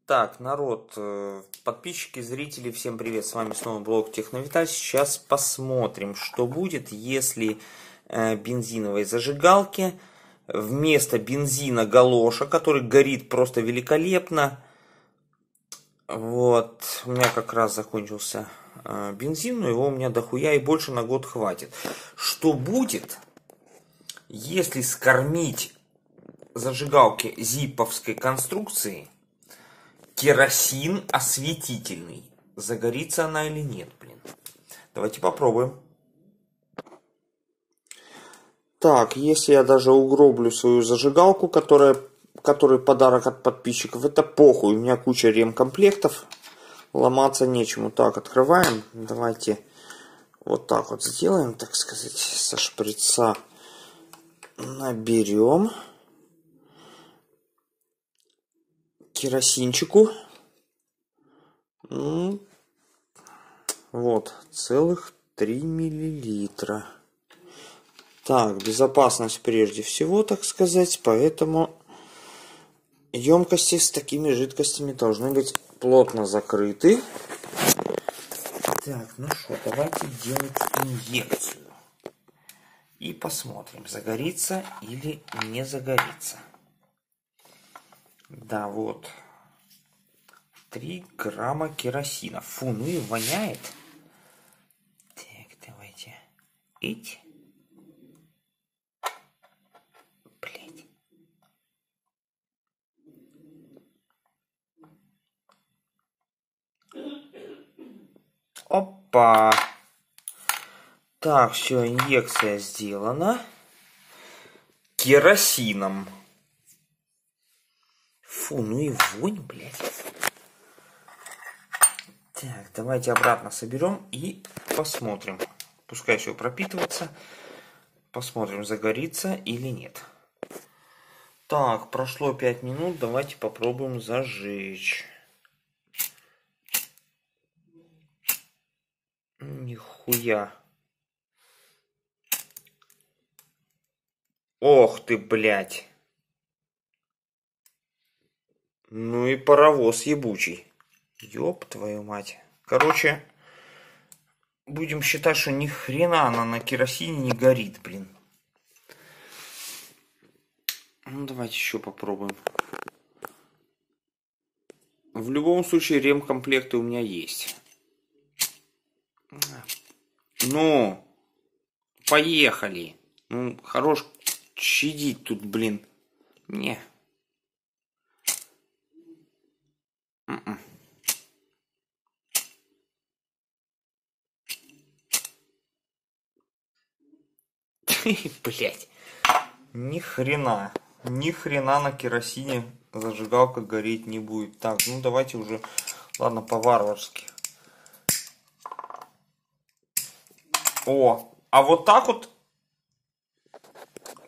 Так, народ, подписчики, зрители, всем привет, с вами снова блог Техновиталь. Сейчас посмотрим, что будет, если бензиновой зажигалке вместо бензина галоша, который горит просто великолепно. Вот, у меня как раз закончился бензин, но его у меня дохуя и больше на год хватит. Что будет, если скормить зажигалке зиповской конструкции керосин осветительный? Загорится она или нет, блин? Давайте попробуем. Так, если я даже угроблю свою зажигалку, который подарок от подписчиков, это похуй. У меня куча ремкомплектов. Ломаться нечему. Так, открываем. Давайте вот так вот сделаем, так сказать, со шприца. Наберем керосинчику. Вот, целых 3 миллилитра. Так, безопасность прежде всего, так сказать, поэтому емкости с такими жидкостями должны быть плотно закрыты. Так, ну что, давайте делать инъекцию. И посмотрим, загорится или не загорится. Да, вот. 3 грамма керосина. Фу, ну и воняет. Так, давайте. Ить. Блять. Опа. Так, все, инъекция сделана. Керосином. Фу, ну и вонь, блядь. Так, давайте обратно соберем и посмотрим. Пускай все пропитывается. Посмотрим, загорится или нет. Так, прошло 5 минут. Давайте попробуем зажечь. Нихуя. Ох ты, блядь. Ну и паровоз ебучий. Ёб твою мать. Короче, будем считать, что ни хрена она на керосине не горит, блин. Ну, давайте еще попробуем. В любом случае, ремкомплекты у меня есть. Ну, поехали. Ну, хорош щадить тут, блин. Не. Блять. Ни хрена. Ни хрена на керосине зажигалка гореть не будет. Так, ну давайте уже, ладно, по-варварски. О, а вот так вот,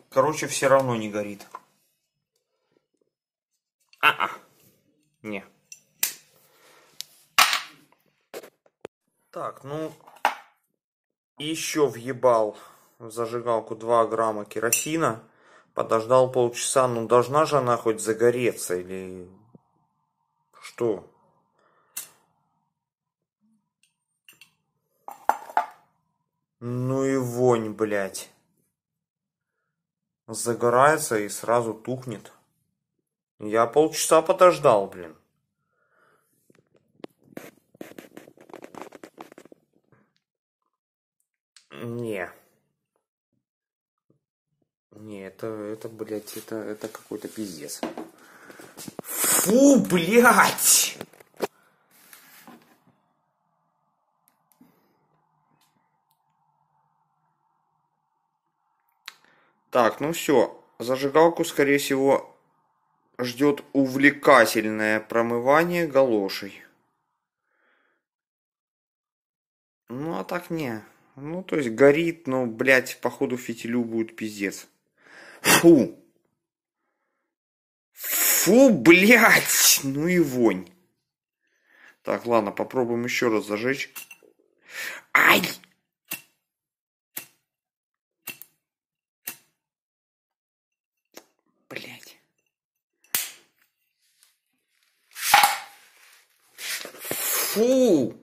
короче, все равно не горит. Не. Так, ну, еще въебал в зажигалку 2 грамма керосина. Подождал полчаса. Ну, должна же она хоть загореться или что? Ну и вонь, блядь. Загорается и сразу тухнет. Я полчаса подождал, блин. Не. Не, это, блядь, это какой-то пиздец. Фу, блядь! Так, ну все. Зажигалку, скорее всего, ждет увлекательное промывание галошей. Ну, а так не. Ну, то есть горит, но, блядь, походу фитилю будет пиздец. Фу! Фу, блядь! Ну и вонь. Так, ладно, попробуем еще раз зажечь. Ай! Блядь. Фу!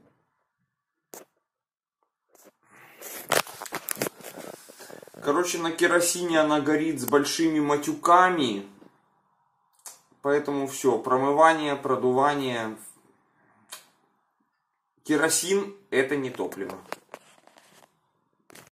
Короче, на керосине она горит с большими матюками. Поэтому все, промывание, продувание. Керосин — это не топливо.